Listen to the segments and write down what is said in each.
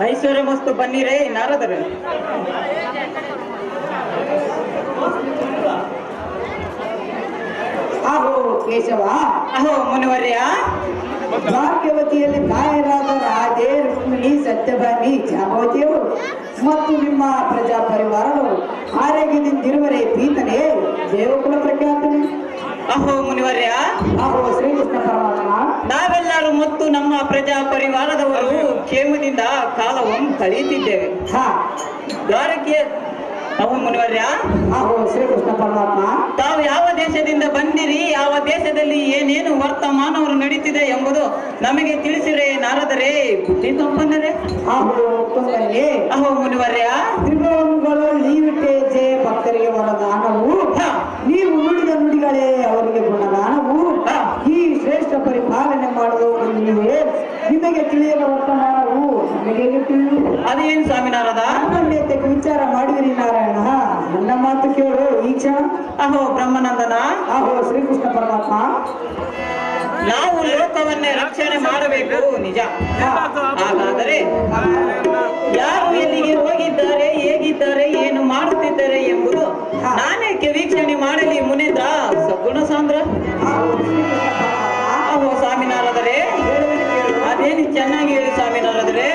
ಐಶ್ವರ್ಯ ಮಸ್ತು ಬನ್ನಿರೇ ನಾರದರೆ. ಅಹೋ ಕೇಶವ, ಅಹೋ ಮುನಿವರ್ಯ. ಭಾಗ್ಯವತಿಯಲ್ಲಿ ಕಾಯರಾದ ರಾಜೇ ರುಕ್ಮಿಣಿ ಸತ್ಯಭಾಮಿ ಜಾಂಬವತಿಯವರು ಮತ್ತು ನಿಮ್ಮ ಪ್ರಜಾ ಪರಿವಾರಗಳು ಆರೋಗ್ಯದಿಂದಿರುವರೆ ಪೀತನೆ ದೇವಕುಲ ಪ್ರಖ್ಯಾತನೆ. ಅಹೋ ಮುನಿವರ್ಯ. ಅಹೋ ಶ್ರೀಕೃಷ್ಣ ಪರಮಾತ್ಮ. ನಾವೆಲ್ಲರೂ ಮತ್ತು ನಮ್ಮ ಪ್ರಜಾ ಪರಿವಾರದವರು ಕ್ಷೇಮದಿಂದ ಕಾಲವನ್ನು ಕಳೆಯುತ್ತಿದ್ದೇವೆ. ದ್ವಾರಕ್ಕೆ ಅಹೋ ಮುನಿವರ್ಯ. ಅಹೋ ಶ್ರೀಕೃಷ್ಣ ಪರಮಾತ್ಮ. ತಾವು ಯಾವ ದೇಶದಿಂದ ಬಂದಿರಿ, ಯಾವ ದೇಶದಲ್ಲಿ ಏನೇನು ವರ್ತಮಾನವರು ನಡೀತಿದೆ ಎಂಬುದು ನಮಗೆ ತಿಳಿಸಿರೇ ನಾರದರೆ ಬುದ್ಧಿ ಸಂಪನ್ನರೇ. ಅಹೋ ಉತ್ತಮರೇ. ಅಹೋ ಮುನಿವರ್ಯ. ತ್ರಿಭುವನಗಳು ನೀವಿಟ್ಟೆ ಭಕ್ತರಿಗೆ ವರದಾನವು, ನೀವು ನುಡಿದ ನುಡಿಗಳೇ ಅವರಿಗೆ ಗುಣದಾನವು. ಈ ಶ್ರೇಷ್ಠ ಪರಿಪಾಲನೆ ಮಾಡುವುದು ನೀವೇ, ನಿಮಗೆ ತಿಳಿಯದ ವರ್ತಮಾನವು ನಮಗೆ ತಿಳಿಯುವುದು. ಅದೇನು ಸ್ವಾಮಿ ನಾರದ? ಅನ್ಯೋನ್ಯತೆಗೆ ವಿಚಾರ ಮಾಡಿದಿರಿ ನಾರಾಯಣ, ನನ್ನ ಮಾತು ಕೇಳು ಈ ಕ್ಷಣ. ಅಹೋ ಬ್ರಹ್ಮನಂದನ. ಅಹೋ ಶ್ರೀಕೃಷ್ಣ ಪರಮಾತ್ಮ. ನಾವು ಲೋಕವನ್ನೇ ರಕ್ಷಣೆ ಮಾಡಬೇಕು ನಿಜ. ಹಾಗಾದರೆ ಯಾರು ಎಲ್ಲಿಗೆ ಹೋಗಿದ್ದಾರೆ, ಹೇಗಿದ್ದಾರೆ, ಏನು ಮಾಡುತ್ತಿದ್ದಾರೆ ಎಂಬುದು ನಾನೇಕೆ ವೀಕ್ಷಣೆ ಮಾಡಲಿ ಮುನೇಂದ್ರ ಸಗುಣ ಸಾಂದ್ರ. ಅಹೋ ಸ್ವಾಮಿನಾರದರೆ, ಅದೇನು ಚೆನ್ನಾಗಿ ಹೇಳಿ ಸ್ವಾಮಿನಾರದರೆ.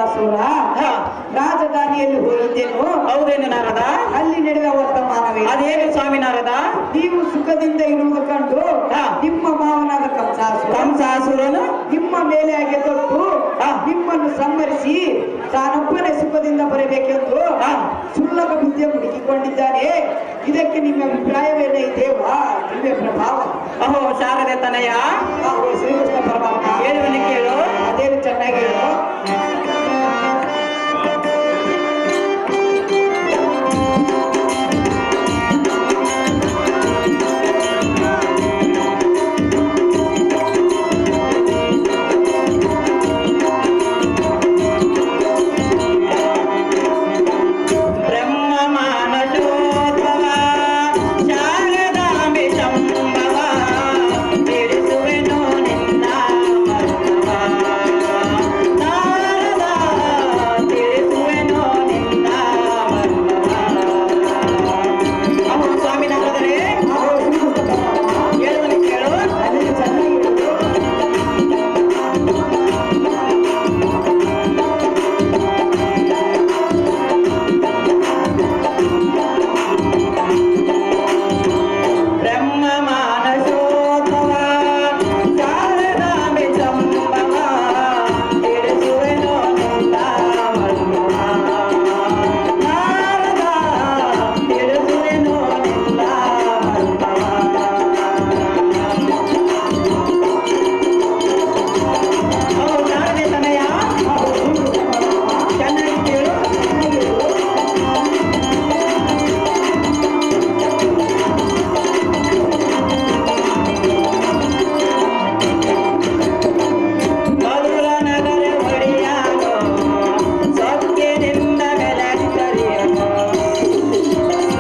ಕಂಸಾಸುರ ಹಾ, ರಾಜಧಾನಿಯಲ್ಲಿ ಹೋಗಿದ್ದೇನು. ಹೌದೇನು ನಾರದ? ಅಲ್ಲಿ ನಡೆದ ವರ್ತಮಾನವೇ ಅದೇನು ಸ್ವಾಮಿ ನಾರದ? ನೀವು ಸುಖದಿಂದ ಇರುವುದು ಕಂಡು ಹಾ. ನಿಮ್ಮ ಮಾವನಾದ ಕಂಸಾಸುರ ಕಂಸಾಸುರನು ನಿಮ್ಮ ಮೇಲೆ ಹಾಗೆ ತೊಟ್ಟು ಹಾ. ನಿಮ್ಮನ್ನು ಸಂಹರಿಸಿ ತಾನೊಬ್ಬನೇ ಸುಖದಿಂದ ಬರಬೇಕೆಂದು ಹಾ. ಸುಳ್ಳಕ ಬುದ್ಧಿಯ ಹುಡುಕಿಕೊಂಡಿದ್ದಾನೆ. ಇದಕ್ಕೆ ನಿಮ್ಮ ಅಭಿಪ್ರಾಯವೇನೇ ದೇವಾ ದಿವ್ಯ ಪ್ರಭಾವ? ಅಹೋ ಶಾರದೆ ತನಯ, ಅಹೋ ಶ್ರೀಕೃಷ್ಣ ಪರಮಾತ್ಮ, ಹೇಳುವನು ಕೇಳು. ಅದೇನು ಚೆನ್ನಾಗಿ ಹೇಳು. ಬ್ರಹ್ಮ ಮಾನಸೋದ್ಭವ ಶಾರದಾಂಬೆ ಸಂಭವ, ತಿಳಿಸುವೆನು ನಿನ್ನ ಮರ್ಮವ. ನಾರದ ತಿಳಿಸುವೆನು ನಿನ್ನ ಮರ್ಮವ. ಅಹೋ ಸ್ವಾಮಿ ನಾರದರೆ, ಅಹೋ ಶ್ರೀಕೃಷ್ಣ ಪರಮಾತ್ಮ, ಹೇಳುವನು ಕೇಳು. ಅದೇನು ಚೆನ್ನಾಗಿ ಹೇಳು. ಬ್ರಹ್ಮ ಮಾನಸೋದ್ಭವ ಶಾರದಾಂಬೆ ಸಂಭವ, ತಿಳಿಸುವೆನು ನಿನ್ನ ಮರ್ಮವ. ನಾರದ ತಿಳಿಸುವೆನು ನಿನ್ನ ಮರ್ಮವ. ಅಹೋ ಶಾರದೆ ತನಯ, ಅಹೋ ಶ್ರೀಕೃಷ್ಣ ಪರಮಾತ್ಮ, ಚೆನ್ನಾಗಿ ಕೇಳು. ಮಧುರ ನಗರ ಒಡೆಯಾನೋ, ಸೊಕ್ಕಿನಿಂದ ಬೆಳಕರಿಯನೋ.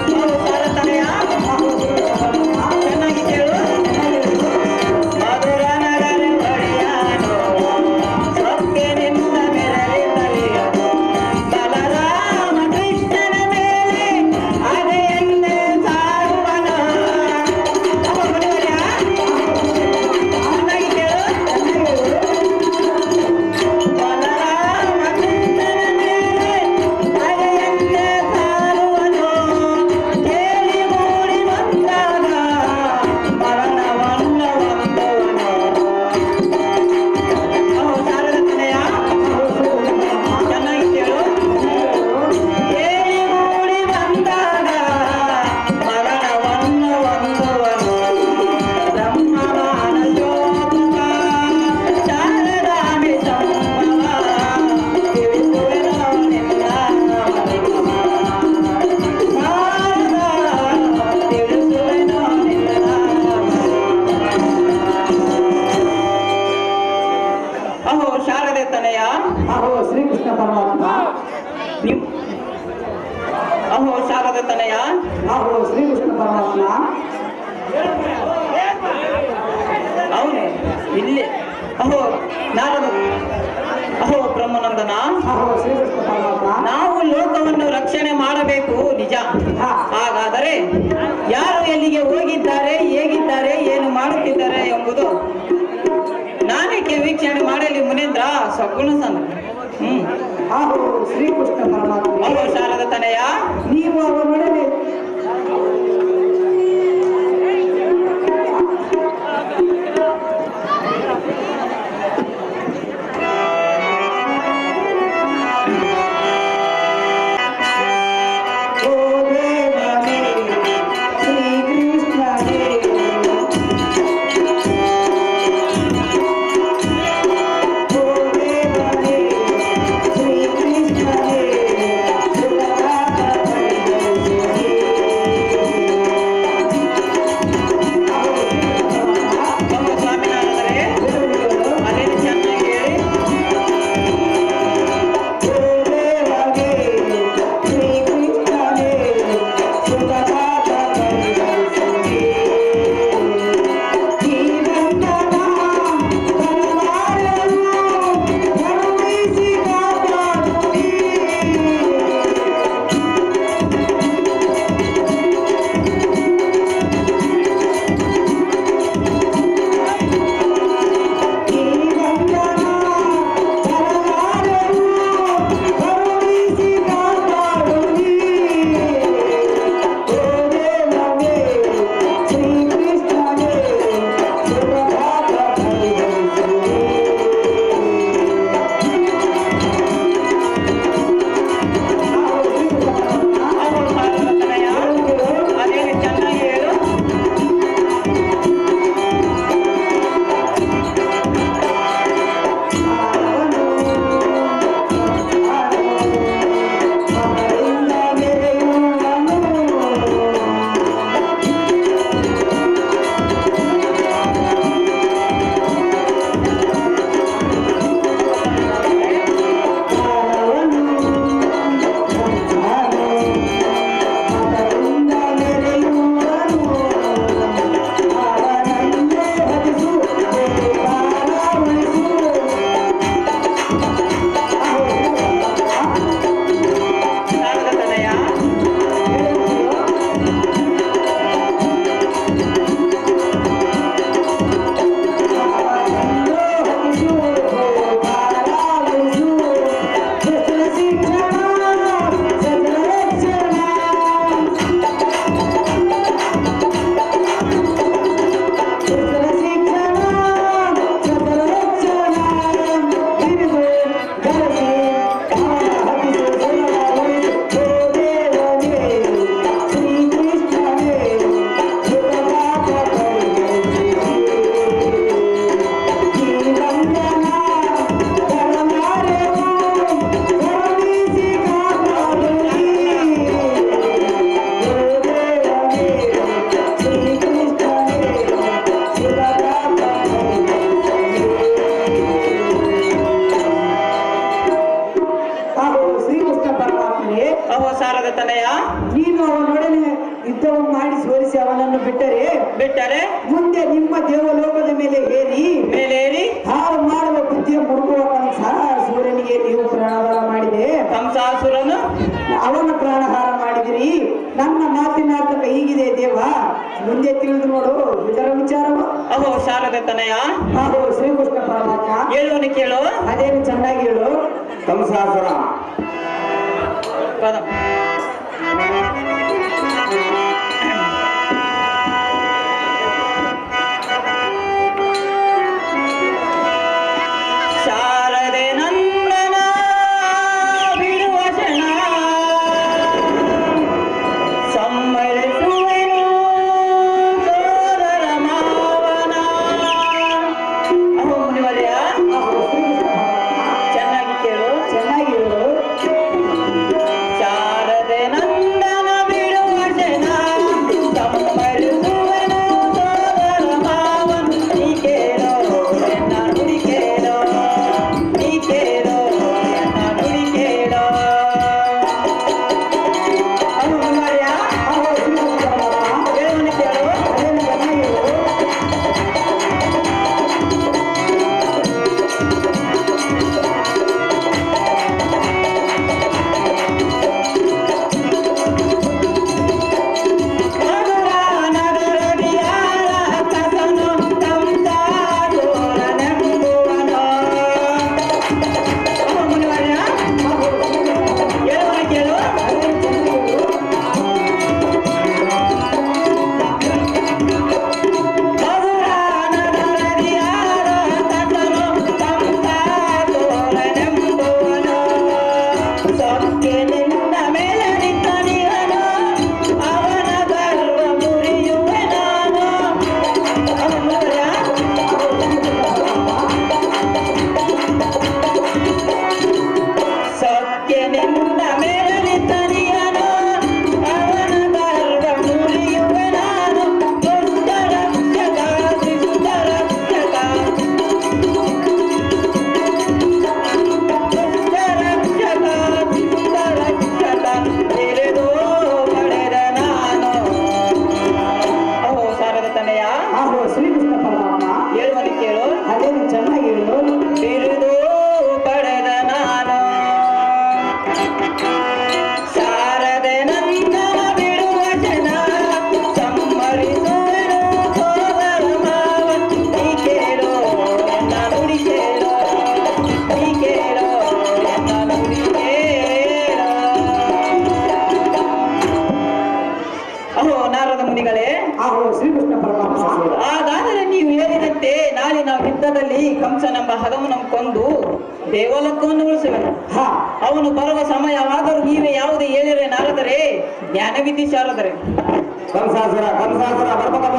ಅಹೋ ಶಾರದತನಯ, ಚೆನ್ನಾಗಿ ಕೇಳು. ಮಧುರ ನಗರ ಒಡೆಯಾನೋ, ಸೊಕ್ಕಿನಿಂದ ಬೆಳಕರಿಯನೋ. ಬಲರಾಮ ಕೃಷ್ಣನ ಮೇಲೆ ಅಗೆಯನ್ನೇ ಸಾರುವನೋ. ಅಹೋ ಮುನಿವರ್ಯ, ಚೆನ್ನಾಗಿ ಕೇಳು. ಬಲರಾಮ ಕೃಷ್ಣನ ಮೇಲೆ ಅಗೆಯನ್ನೇ ಸಾರುವನೋ. ಕೇಳಿ ಮೂಡಿ ಬಂದಾಗ ಮರಣವನ್ನು ಹೊಂದುವನೋ. ಅಹೋ ಶಾರದತನಯ, ಚೆನ್ನಾಗಿ ಕೇಳು. ಕೇಳಿ ಮೂಡಿ ಬಂದಾಗ ಮರಣವನ್ನು ಹೊಂದುವನು. ಬ್ರಹ್ಮ ಮಾನಸೋದ್ಭವ ಶಾರದಾಂಬೆ ಸಂಭವ, ತಿಳಿಸುವೆನು ನಿನ್ನ ಮರ್ಮವ. ನಾರದ ತಿಳಿಸುವೆನು ನಿನ್ನ ಮರ್ಮವ. ಅಹೋ ಶಾರದೆ ತನಯ, ಅಹೋ ಶ್ರೀಕೃಷ್ಣ ಪರಮಾತ್ಮ, ನಿಮ್ ಅಹೋ ಶಾರದೆ ತನಯ, ಅಹೋ ಶ್ರೀಕೃಷ್ಣ ಪರಮಾತ್ಮ, ಅವನೇ ಇಲ್ಲಿ. ಅಹೋ ನಾರದ, ಅಹೋ ಬ್ರಹ್ಮನಂದನ, ಅಹೋ ಶ್ರೀಕೃಷ್ಣ ಪರಮಾತ್ಮ, ನಾವು ಲೋಕವನ್ನು ರಕ್ಷಣೆ ಮಾಡಬೇಕು ನಿಜ. ಹಾ. ಹಾಗಾದರೆ ಯಾರು ಎಲ್ಲಿಗೆ ಹೋಗಿದ್ದಾರೆ, ಹೇಗಿದ್ದಾರೆ, ಏನು ಮಾಡುತ್ತಿದ್ದಾರೆ ಎಂಬುದು ನಾನೇಕೆ ವೀಕ್ಷಣೆ ಮಾಡಲಿ ಮುನೇಂದ್ರ ಸಗುಣ ಸಣ್ಣ. ಅಹೋ ಶ್ರೀಕೃಷ್ಣ ಪರಮಾತ್ಮ, ಅಹೋ ಶಾರದ ತನಯ, ನೀವು ಅವರೊಡನೆ ಓ ದೇವನೇ ಶ್ರೀಕೃಷ್ಣನೇ, ಓ ದೇವನೇ ಶ್ರೀಕೃಷ್ಣನೇ, ಸುಖದಾತ ಅಹೋ ಸಾರದ ತನಯ, ನೀನು ಅವನೊಡನೆ ಯುದ್ಧವನ್ನು ಮಾಡಿ ಸೋಲಿಸಿ ಅವನನ್ನು ಬಿಟ್ಟರೆ ಮುಂದೆ ನಿಮ್ಮ ದೇವಲೋಕದ ಮೇಲೆ ಮೇಲೇರಿ ಹಾಳು ಮಾಡುವ ಬುದ್ಧಿಯ ಮುರುಗುವ ಕಂಸಾಸುರನಿಗೆ ನೀವು ಪ್ರಾಣಹಾರ ಮಾಡಿದೆ. ಕಂಸಾಸುರನು ಅವನ ಪ್ರಾಣಹಾರ ಮಾಡಿದಿರಿ. ನನ್ನ ಮಾತಿನಾರ್ಥಕ ಹೀಗಿದೆ ದೇವ, ಮುಂದೆ ತಿಳಿದು ನೋಡು ಇದರ ವಿಚಾರವು. ಅಹೋ ಶಾರದ ತನಯ, ಹಾಗೂ ಶ್ರೀಕೃಷ್ಣ ಪರಮಾತ್ಮ ಹೇಳುವನು ಕೇಳು. ಅದೇನು ಚೆನ್ನಾಗಿ ಹೇಳು. ಕಂಸಾಸುರ ಪದ ಶಾರದೆ ನಂದನ ಬಿಡುವ ಕ್ಷಣ ಸಮ್ಮರಿಸುವೆನು ಸೋದರ ಮಾವನ. ಅಹೋ ಮುನಿವರ್ಯ, ಹಾಗೂ ಶ್ರೀಕೃಷ್ಣ ಪರಮಾತ್ಮ ಚೆನ್ನಾಗಿ ಕೇಳು. ಚೆನ್ನಾಗಿ ಹೇಳು. ಶಾರದೆ ನಂದನ ಬಿಡುವ ಕ್ಷಣ ಸಮ್ಮರಿಸುವೆನು ಸೋದರ ಮಾವನ. ನೀ ಕೇಳೋ ಎನ್ನ ನುಡಿ ಕೇಳೋ, ನೀ ಕೇಳೋ ಎನ್ನ ನುಡಿ ಕೇಳೋ. ಅಹೋ ಮುನಿವರ್ಯ, ಹಾಗೂ ಶ್ರೀಕೃಷ್ಣ ಪರಮಾತ್ಮ ಹೇಳುವನು ಕೇಳು. ಅದೇನು ಚೆನ್ನಾಗಿ ಹೇಳು. ಮಧುರ ನಗರದಿಯಾರ ಕಸನು ಕಂಸಾಸುರನೆಂಬುವನು. ಅಹೋ ಮುನಿವರ್ಯ, ಹಾಗೂ ಶ್ರೀಕೃಷ್ಣ ಪರಮಾತ್ಮ ಹೇಳುವನು ಕೇಳು. ಅದೇನು ಚೆನ್ನಾಗಿ ಹೇಳು. ಮಧುರ ನಗರದಿಯಾರ ಕಸನು ಕಂಸಾಸುರನೆಂಬುವನು. ಸೊಕ್ಕೆ ನಿನ್ನ ಮೇಲೆ ನಿಂತನಿಯನು, ಅವನ ಗರ್ವ ಮುರಿಯುವೆ ನಾನು. ಅಹೋ ಮುನಿವರ್ಯ, ಸೊಕ್ಕೆ ನಿನ್ನ ಮೇಲೆ ನಿಂತನಿಯನು, ಅವನ ಗರ್ವ ಮುರಿಯುವೆ ನಾನು. ದುಷ್ಟ ರಕ್ಷಕ ದುಷ್ಟ ರಕ್ಷಕ ದುಷ್ಟ ರಕ್ಷಕ ದುಷ್ಟ ರಕ್ಷಕ ತಿಳಿದು ಪಡೆದ ನಾನು. ಅಹೋ ಶಾರದ ತನಯ, ಹಾಗೂ ಶ್ರೀಕೃಷ್ಣ ಪರಮಾತ್ಮ ಹೇಳುವನು ಕೇಳು. ಅದೇನು ಚೆನ್ನಾಗಿ ಹೇಳು. ತಿಳಿದು ಪಡೆದ ನಾನು. ಶಾರದೆ ನಂದನ ಬಿಡುವ ಜನ ಸಮ್ಮರಿಸುವೆನು ಸೋದರ ಮಾವ. ನೀ ಕೇಳೋ ಎನ್ನ ನುಡಿ ಕೇಳೋ, ನೀ ಕೇಳೋ ಎನ್ನ ನುಡಿ ಕೇಳೋ. ಅಹೋ ನಾರದ ಮುನಿಗಳೇ, ಹಾಗೂ ಶ್ರೀಕೃಷ್ಣ ಪರಮಾತ್ಮ ಹಾಗಾದರೆ ನೀವು ಹೇಳಿದಂತೆ ನಾಳೆ ನಾವು ಯುದ್ಧದಲ್ಲಿ ಕಂಸನೆಂಬ ಹದವನ್ನು ಕೊಂದು ದೇವಲೋಕವನ್ನು ಉಳಿಸುವೆನು. ಹಾ ಅವನು ಬರುವ ಸಮಯವಾದರೂ ನೀವೇ ಯಾವುದೇ ಹೇಳಿರೆ ನಾರದರೆ ಜ್ಞಾನವಿದ್ದಿ ಶಾರದರೆ. ಕಂಸಾಸುರ ಬರ್ಬೇಕಪ್ಪ.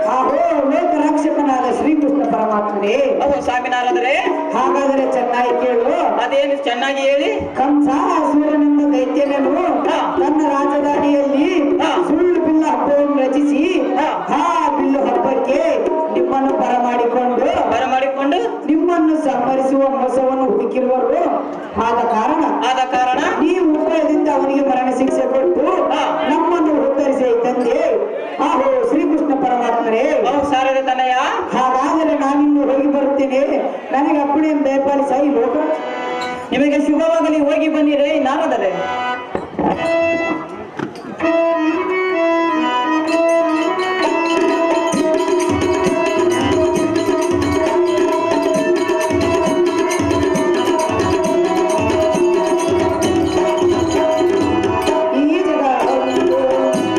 ಹಾಗೂ ಲೋಕ ರಕ್ಷಕನಾದ ಶ್ರೀಕೃಷ್ಣ ಪರಮಾತ್ಮನೇ, ಅಹೋ ಸ್ವಾಮಿ ನಾರದರೆ, ಹಾಗಾದರೆ ಚೆನ್ನಾಗಿ ಕೇಳು. ಅದೇನು ಚೆನ್ನಾಗಿ ಹೇಳಿ. ಕಂಸಾಸುರನೆಂಬ ದೈತ್ಯನನು ಹಾ. ತನ್ನ ರಾಜಧಾನಿಯಲ್ಲಿ ಹಾ. ಸುಳ್ಳು ಬಿಲ್ಲು ಹಬ್ಬವನ್ನು ರಚಿಸಿ ಹಾ. ಆ ಬಿಲ್ಲು ಹಬ್ಬಕ್ಕೆ ನಿಮ್ಮನ್ನು ಬರಮಾಡಿಕೊಂಡು ನಿಮ್ಮನ್ನು ಸಂಹರಿಸುವ ಮೋಸವನ್ನು ಹುಡುಕಿರುವರು. ಆದ ಕಾರಣ ನೀವು ಉಪಾಯದಿಂದ ಅವನಿಗೆ ಮರಣ ಶಿಕ್ಷೆ ಕೊಟ್ಟು ಹಾ. ನಮ್ಮನ್ನು ಉತ್ತರಿಸಿ ತಂದೆ. ಆಹೋ ಶ್ರೀಕೃಷ್ಣ ಪರಮಾತ್ಮರೇ, ಅಹೋ ಶಾರದ ತನಯ, ಹಾಗಾದರೆ ನಾನಿನ್ನು ಹೋಗಿ ಬರುತ್ತೇನೆ. ನನಗೆ ಅಪ್ಪಣೆಯನ್ನು ದಯಪಾಲಿಸ ಈ ಲೋಕ. ನಿಮಗೆ ಶುಭವಾಗಲಿ, ಹೋಗಿ ಬನ್ನಿರೇ ನಾರದರೆ. ಈ ಜಗವೊಂದು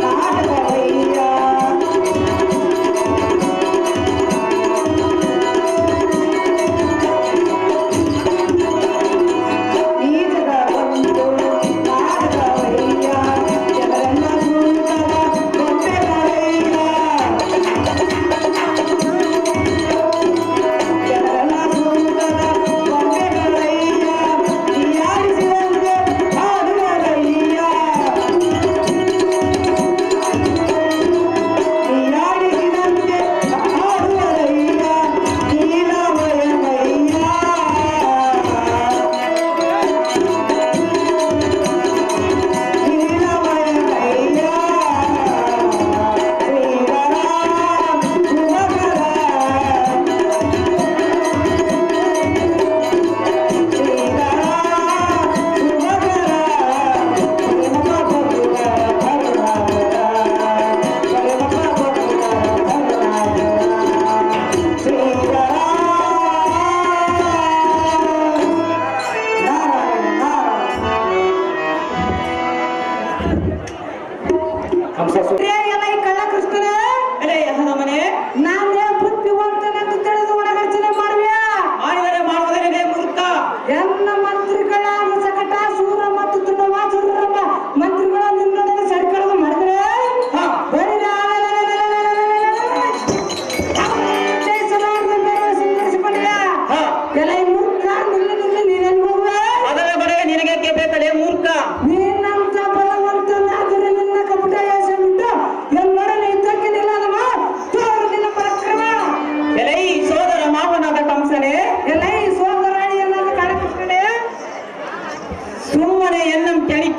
ನಾಟಕವಯ್ಯ. ಈ ಜಗವೊಂದು ನಾಟಕವಯ್ಯ.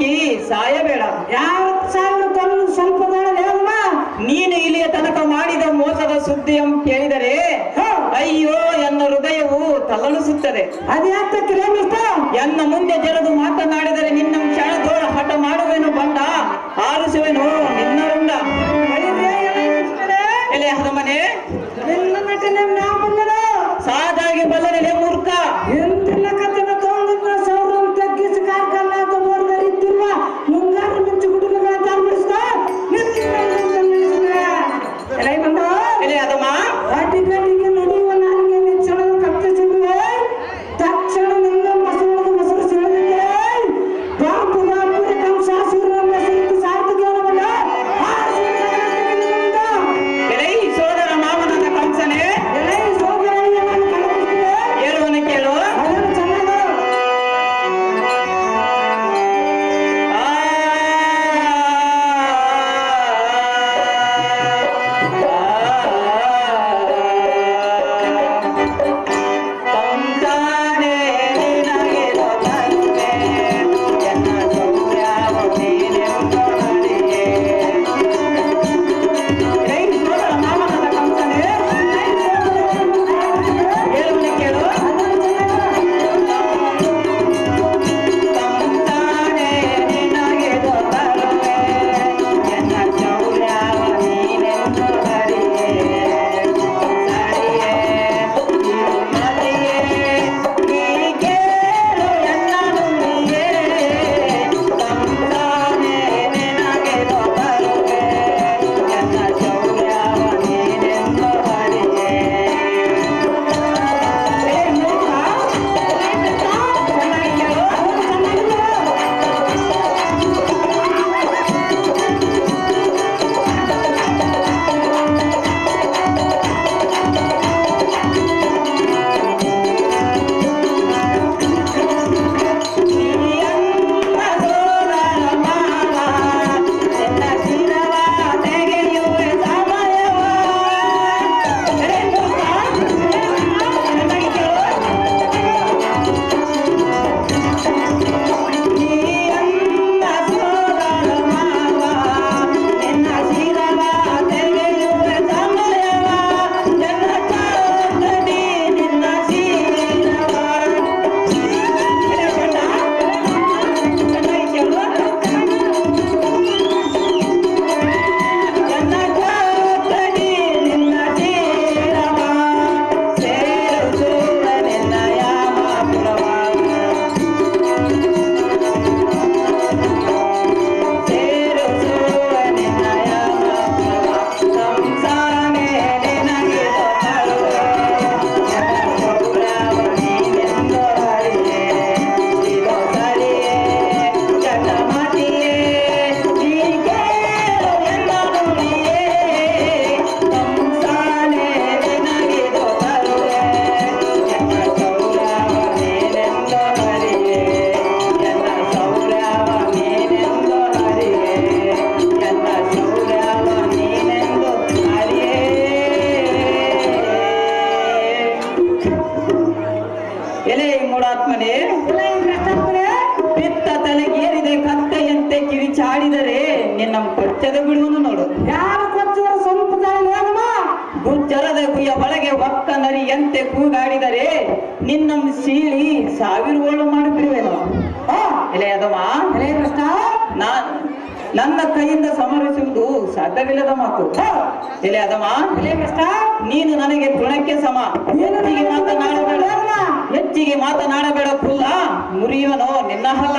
ಸಿಕ್ಕಿ ಸಾಯಬೇಡ. ಯಾವ ಸಾವಿರ ತೊಂದು ಸ್ವಲ್ಪ ಅಮ್ಮ ನೀನು ಇಲ್ಲಿಯ ತನಕ ಮಾಡಿದ ಮೋಸದ ಸುದ್ದಿಯನ್ನು ಕೇಳಿದರೆ ಅಯ್ಯೋ ಎನ್ನ ಹೃದಯವು ತಲ್ಲಣಿಸುತ್ತದೆ. ಅದ್ಯಾತಕ್ಕೆ ಮಿಷ್ಟ ಎನ್ನ ಮುಂದೆ ಜರದು ಮಾತನಾಡಿದರೆ ನಿನ್ನ ಕ್ಷಣದೋಳ ಹಠ ಮಾಡುವೆನು ಬಂಡ, ಆರಿಸುವೆನು ನಿನ್ನ ರುಂಡ. ಎಲೆ ಹದಮನೆ ಎಲ್ಲ ನಟನೆ ನಾ ಬಂದದ ಸಾದಾಗಿ ಬಲ್ಲನೆ ಮೂರ್ಖ. ಎಂತೆಲ್ಲ ಕಥೆನ ತೊಗೊಂಡು ಸಾವಿರ ತಗ್ಗಿಸಿ ಕಾರ್ಕಲ್ಲ ಅಂತ ಬೋರ್ಗರಿತ್ತಿರುವ ಮುಂಗಾರು ಮಿಂಚು ಗುಡುಗುಗಳ ತಾಂಬಿಡಿಸ್ದ ಎಲೆ ಬಂದ ಎಲೆ ಹದಮ ಆಟಿಗಳಿಗೆ ನಡೆಯುವ ನಾಲಿಗೆ ನಿಚ್ಚಳದ ಕತ್ತರಿಸಿದ್ರೆ ತಕ್ಷಣ ನಿನ್ನ ಮೊಸರು ಸೆಳೆದಿದೆ. ಬಾಪು ಬಾಪುರೆ ಕಂಸಾಸುರ ಮೊಸರು ಸಾರ್ಥಕವಲ್ಲ ಎಲೆ ಸೋದರ ಮಾವನನ್ನ ಕಂಸನೆ ಎಲೆ ಸೋದರಯ್ಯ ನಾನು ಕಳಪಿಸಿದೆ ಹೇಳುವನ ಕೇಳು. ಅದನ್ನು ಚೆನ್ನಾಗ ಕಂಸಾನೆ ನಿನಗೆ ದೊರಕುವೆ, ಎನ್ನ ಸೌರ್ಯವ ನೀನೆಂದು ಅರಿಯೆ. ಎಲೆ ಸೋದರ ಮಾವನನ್ನ ಕಂಸನೆ ಹೇಳುವನ ಕೇಳು. ಕಂಸಾನೆ ನಿನಗೆ ದೊರಕುವೆ, ಎನ್ನ ಸೌರ್ಯವ ನೀನೆಂದು ಅರಿಯೆ. ಸರಿಯೇ ಮರಿಯೇ ನೀ ಕೇಳು ಎನ್ನ ನುಡಿಯೇ. ಕಂಸಾನೆ ನಿನಗೆ ದೊರಕುವೆ, ಎನ್ನ ಸೌರ್ಯವ ನೀನೆಂದು ಅರಿಯೆ. ಚೆನ್ನಾಗಿ ಕೇಳು. ನೀಯನ್ನ ಸೋದರ ಮಾವ, ನಿನ್ನ ಶಿರವ ತೆಗೆಯುವೆ ಸಮಯವ. ಎಲೆ ಮೂರ್ಖ, ಚೆನ್ನಾಗಿ ಕೇಳು. ನೀಯನ್ನ ಸೋದರ ಮಾವ, ನಿನ್ನ ಶಿರವ ತೆಗೆಯುವೆ ಸಮಯವ. ಎನ್ನ ಚಾತಡಿ ನಿನ್ನ ಶಿರವ. ಎಲೆ ಗಂಡ, ಚೆನ್ನಾಗಿ ಕೇಳು. ಎನ್ನ ಚಾತಡಿ ನಿನ್ನ ಶಿರವ, ಸೇರಿಸುವ ನಿನ್ನ ಯಾಮಾಪುರವ. ಸೇರಿಸುವ ನಿನ್ನ ಯಾಮಾಪುರವ. ಕಂಸಾನೆ ನಿನಗೆ ದೊರಕುವೆ, ಎನ್ನ ಸೌರ್ಯವ ನೀನೆಂದು ಅರಿಯೆ. ಇದು ಸರಿಯೇ ಜಗಮತಿಯೇ ನೀ ಕೇಳು ಎನ್ನ ನುಡಿಯೇ. ಕಂಸಾನೆ ನಿನಗೆ ದೊರಕುವೆ, ಎನ್ನ ಸೌರ್ಯವ ನೀನೆಂದು ಅರಿಯೆ. ಎನ್ನ ಸೌರ್ಯವ ನೀನೆಂದು ಅರಿಯೆ. ಎನ್ನ ಸೌರ್ಯವ ನೀನೆಂದು ಅರಿಯೆ. ಎಲೆ ಮೂಢಾತ್ಮನೇ, ಪಿತ್ತ ತಲೆಗೇರಿದೆ ಕತ್ತೆಯಂತೆ ಕಿರಿಚಾಡಿದರೆ ನಿನ್ನ ಕೊಚ್ಚದ ಬಿಡುವುದು ನೋಡು. ಯಾರು ಕೊಚ್ಚುವ ಸ್ವಲ್ಪ ತಾಳಮ್ಮ ಗುಜ್ಜರದ ಗುಯ್ಯ ಒಳಗೆ ಒಕ್ಕ ನರಿಯಂತೆ ಕೂಗಾಡಿದರೆ ನಿನ್ನ ಸೀಳಿ ಸಾವಿರ ಓಳು ಮಾಡಿಬಿಡುವೆನು. ಎಲೆ ಅದಮ್ಮ, ಎಲೆ ಕೃಷ್ಣ ನನ್ನ ಕೈಯಿಂದ ಸಮರಿಸುವುದು ಸಾಧ್ಯವಿಲ್ಲದ ಮಾತು. ಎಲೆ ಅದಮ್ಮ, ಎಲೆ ಕೃಷ್ಣ ನೀನು ನನಗೆ ತೃಣಕ್ಕೆ ಸಮ. ಹೆಚ್ಚಿಗೆ ಮಾತನಾಡಬೇಡ, ಹೆಚ್ಚಿಗೆ ಮಾತನಾಡಬೇಡ ಪುಲ್ಲ, ಮುರಿಯುವನೋ ನಿನ್ನ ಹಲ್ಲ.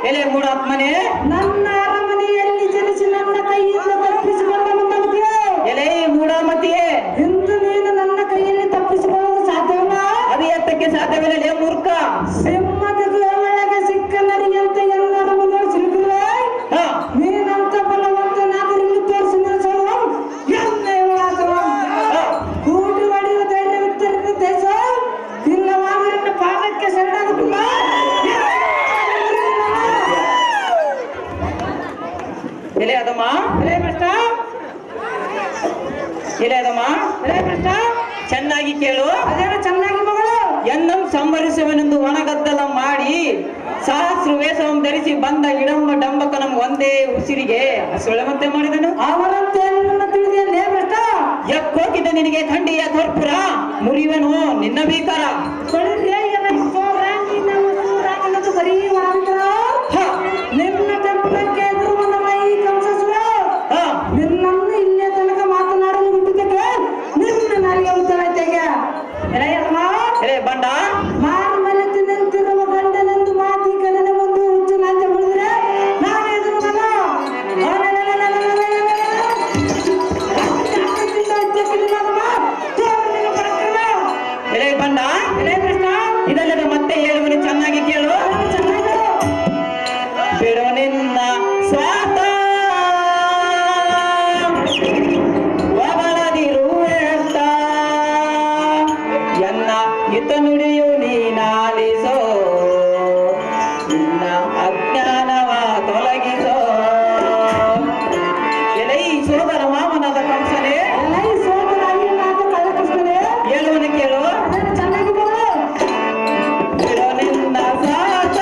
ಎಲೆ ಮೂಢಾತ್ಮನೇ, ನನ್ನ ಅರಮನೆಯಲ್ಲಿ ಜನಿಸಿ ನನ್ನ ಕೈಯಿಂದ ತಪ್ಪಿಸಿಕೊಂಡ ಮುಂದಕ್ಕೆ ಎಲೆ ಮೂಢಾಮತಿಯೇ, ಇಂದು ನೀನು ನನ್ನ ಕೈಯಲ್ಲಿ ತಪ್ಪಿಸಿಕೊಳ್ಳಲು ಸಾಧ್ಯವಲ್ಲ. ಅದು ಎತ್ತಕ್ಕೆ ಸಾಧ್ಯವಿಲ್ಲ. ಲೇ ಮೂರ್ಖ, ಸಿಂಹದ ಒಳಗೆ ಸಿಕ್ಕ ನರಿಯಂತೆ ಎಲ್ಲರ ಮುಂದೆ ಸಿಲುಕಿರುವೆ. ಹಾ, ನೀನಂತ ಬಲವಂತನಾದರಲ್ಲಿ ತೋರಿಸಿ ನಿಲ್ಲಿಸಲು ಎನ್ನೆಯ ವಾಸವ. ಕೂಡಿ ಹೊಡೆಯುವ ಧೈರ್ಯವಿದ್ದರೆ ದೇಶ ಇಲ್ಲವಾದರೆ ಪಾದಕ್ಕೆ ಶರಣಾಗುತ್ತಿಲ್ಲ. ಎಲೆ ಅದಮ್ಮ, ಎಲೆ ಕೃಷ್ಣ ಎಲೆ ಅದಮ್ಮ, ಎಲೆ ಕೃಷ್ಣ ಚೆನ್ನಾಗಿ ಕೇಳು. ಅದೇನ ಚೆನ್ನಾಗಿ ಮಗಳು ಎನ್ನಂ ಸಂವರಿಸುವನೆಂದು ಒಣಗದ್ದಲ ಮಾಡಿ ಸಹಸ್ರ ವೇಷವನ್ನು ಧರಿಸಿ ಬಂದ ಇಡಂಬ ಡಂಬಕನಂ ಒಂದೇ ಉಸಿರಿಗೆ ಸುಳಮಂತೆ ಮಾಡಿದನು. ಅವರಂತೆ ತಿಳಿದಿಯಲ್ಲೇ ಭ್ರಷ್ಟ. ಎಕ್ಕೋಗಿದ್ದ ನಿನಗೆ ಖಂಡಿಯ ಕರ್ಪುರ ಮುರಿಯುವನು ನಿನ್ನ ಭೀಕರ. ಬರೀ ನಿನ್ನ ಟೆಂಪಲಕ್ಕೆ ಎದುರು ಮೈ ಕಂಸಸುರ ನಿನ್ನನ್ನು ಇಲ್ಲೇ ತನಕ ಮಾತನಾಡಲು ಬಿಟ್ಟಿದ್ದಕ್ಕೆ ನಿನ್ನ ನನಗೆ ಉತ್ತರ ತೆಗೆ ಬಂಡ ಮಾರ ಮೇಲೆ ತಿನ್ನಂತಿರುವ ಗಂಡನೆಂದು ಮಾತಿ ಕನ್ನಡ ಮುಂದೆ ಹುಚ್ಚು ನಾಟ್ಯ ಮಾಡಿದ್ರೆ ನಾನು ಎದುರು ಬಂಡ ಇದಲ್ಲದ ಮತ್ತೆ ಹೇಳುವನು ಚೆನ್ನಾಗಿ ಕೇಳು. ಬಿಡು ನಿನ್ನ ಸ್ವಾತ ಒಗಳದಿರುವೆತ್ತ ಎನ್ನ ಹಿತ ನುಡಿಯು ನೀನಾಲಿಸೋ ನಿನ್ನ ಅಜ್ಞಾನವ ತೊಲಗಿಸೋ. ಎಲೈ ಸೋದರ ಮಾಮನದ ಕಂಸನೇ ಸೋದರ ಅಯ್ಯನಾದ ಕಳ್ಳಕೃಷ್ಣನೇ ಹೇಳುವನು ಕೇಳು. ಚೆನ್ನಾಗಿ ಬಿಡು ನಿನ್ನ ಸ್ವಾತ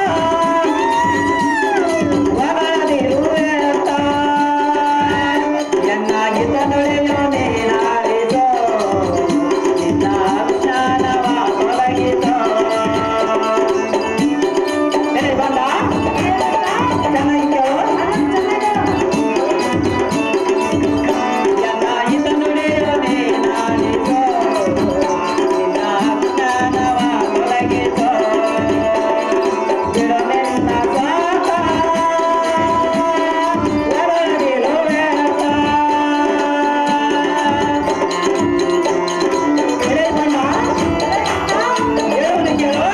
ಒಗಳದಿರುವೆತ್ತ ಎನ್ನ ಹಿತ ನುಡಿಯು ನೀನಾಲಿಸೋ ನಿನ್ನ ಅಜ್ಞಾನವ ತೊಲಗಿಸೋ. ಬಂದ ಚೆನ್ನಾಗಿ ಕೇಳು. ಎನ್ನ ಹಿತ ನುಡಿಯು ನೀನಾಲಿಸೋ ನಿನ್ನ ಅಜ್ಞಾನವ ತೊಲಗಿಸೋ. ಬಿಡು ನಿನ್ನ ಸ್ವಾತ ಒಳಗಿರುವೆತ್ತ. ಬಂದ ಹೇಳುವನು ಕೇಳು.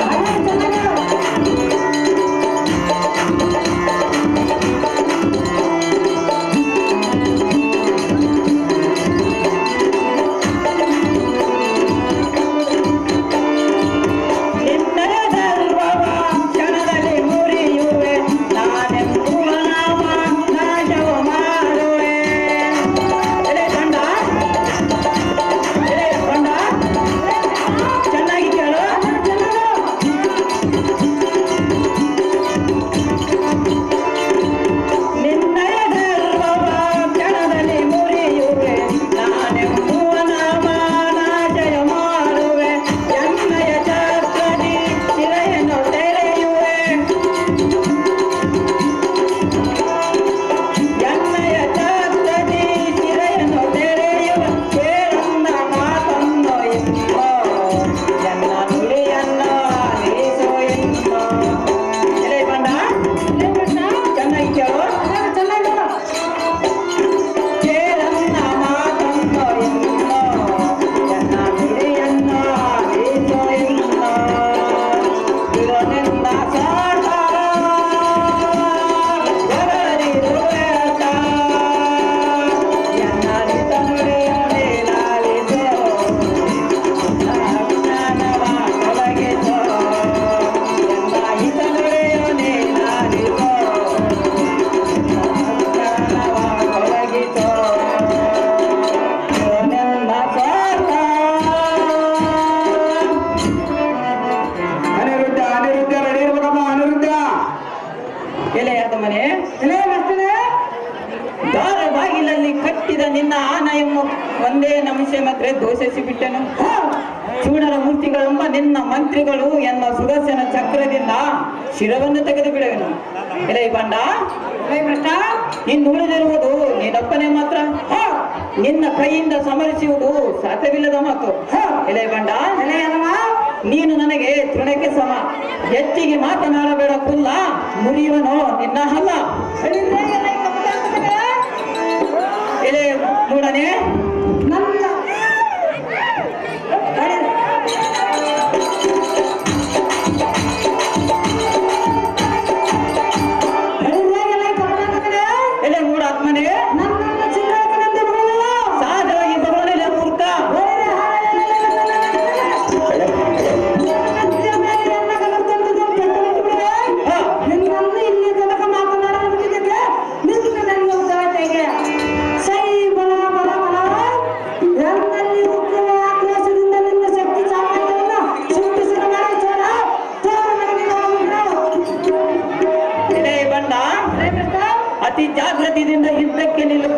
ನಿನ್ನಯ ಗರ್ವವ ಕ್ಷಣದಲ್ಲಿ ಮುರಿಯುವೆ ನಾನೆಂಬುವ ನಾಮ ನಾಶವ ಮಾಡುವೆ. ಬಂಡ ಬಂಡ ಚೆನ್ನಾಗಿ ಕೇಳು. ನಿನ್ನಯ ಗರ್ವವ ಕ್ಷಣದಲ್ಲಿ ಮುರಿಯುವೆ ನಾನೆಂಬುವ ನಾಮ ನಾಶಯ ಮಾಡುವೆ. ಎನ್ನಯ ಛತ್ರದಿ ಶಿಲೆಯನ್ನು ತೆರೆಯುವೆ. ಎನ್ನಯ ಛತ್ರದಿ ಶಿಲೆಯನ್ನು ತೆರೆಯುವೆ. ಕೇಳನ್ನ ಮಾತನ್ನು ಇನ್ನೋ ಎನ್ನ ನುಡಿಯನ್ನು ಆಲಿಸು ಇನ್ನೋ. ಬಂಡ ಚೆನ್ನಾಗಿ ಕೇಳು. ಕೇಳನ್ನ ಮಾತನ್ನು ಇನ್ನೋ ಎನ್ನ ನುಡಿಯನ್ನು ಆಲಿಸು ಇನ್ನೋ. ಬಿಡು ನಿನ್ನ ಸ್ವಾರ್ಥ ಒಳಗಿರುವೆತ್ತ ಎನ್ನ ಹಿತ ನುಡಿಯು ನೀನಾಲಿಸೋ ನಿನ್ನ ಅಜ್ಞಾನವ ತೊಲಗಿಸೋ. ಎನ್ನ ಹಿತ ನುಡಿಯು ನೀನಾಲಿಸೋ ನಿನ್ನ ಅಜ್ಞಾನವ ತೊಲಗಿಸೋ. ಬಿಡು ನಿನ್ನ ಸ್ವಾರ್ಥ. ಅನಿರುದ್ಧ ಅನಿರುದ್ಧ ರೆಡಿ ಇರ್ಬೇಕಮ್ಮ ಅನಿರುದ್ಧ. ಎಲೆಯಾದ ಮನೆ ಎಲೆ ಭ್ರಷ್ಟನೇ ದಾರ ಬಾಗಿಲಲ್ಲಿ ಕಟ್ಟಿದ ನಿನ್ನ ಆನಯಮ್ಮ ಒಂದೇ ನಮಿಷೆ ಮಾತ್ರ ದೋಷಿಸಿ ಬಿಟ್ಟನು. ಚೂಡರ ಮೂರ್ತಿಗಳೆಂಬ ನಿನ್ನ ಮಂತ್ರಿಗಳು ಎನ್ನ ಸುದರ್ಶನ ಚಕ್ರದಿಂದ ಶಿರವನ್ನು ತೆಗೆದು ಬಿಡುವೆನು. ಎಲೆ ಬಂಡ ಭ್ರಷ್ಟ ಇನ್ನು ಉಳಿದಿರುವುದು ನೀನೊಪ್ಪನೆ ಮಾತ್ರ. ನಿನ್ನ ಕೈಯಿಂದ ಸಮರಿಸುವುದು ಸಾಧ್ಯವಿಲ್ಲದ ಮಾತು. ಎಲೆ ಬಂಡ ಎಲೆ ಅಲ್ವಾ ನೀನು ನನಗೆ ತೃಣಕ್ಕೆ ಸಮ. ಹೆಚ್ಚಿಗೆ ಮಾತನಾಡಬೇಡ ಕುಲ್ಲ ಮುರಿಯುವನು ನಿನ್ನ ಹಲ್ಲ. ಎಲೆ ಮೂಡನೆ ನನ್ನ ಎಲೆ ಮೂಡಾತ್ಮನೇ ನನ್ನ ಚಿಕ್ಕಂತೆ ಬರಲಿಲ್ಲ ಸಹಜವಾಗಿ ಬರುವನಿಲ್ಲ ಮೂರ್ಖ. ನಿನ್ನನ್ನು ಇಲ್ಲಿ ತನಕ ಮಾತನಾಡಲು ಅತಿ ಜಾಗೃತಿಯಿಂದ ಯುದ್ಧಕ್ಕೆ ನಿಲ್ಲು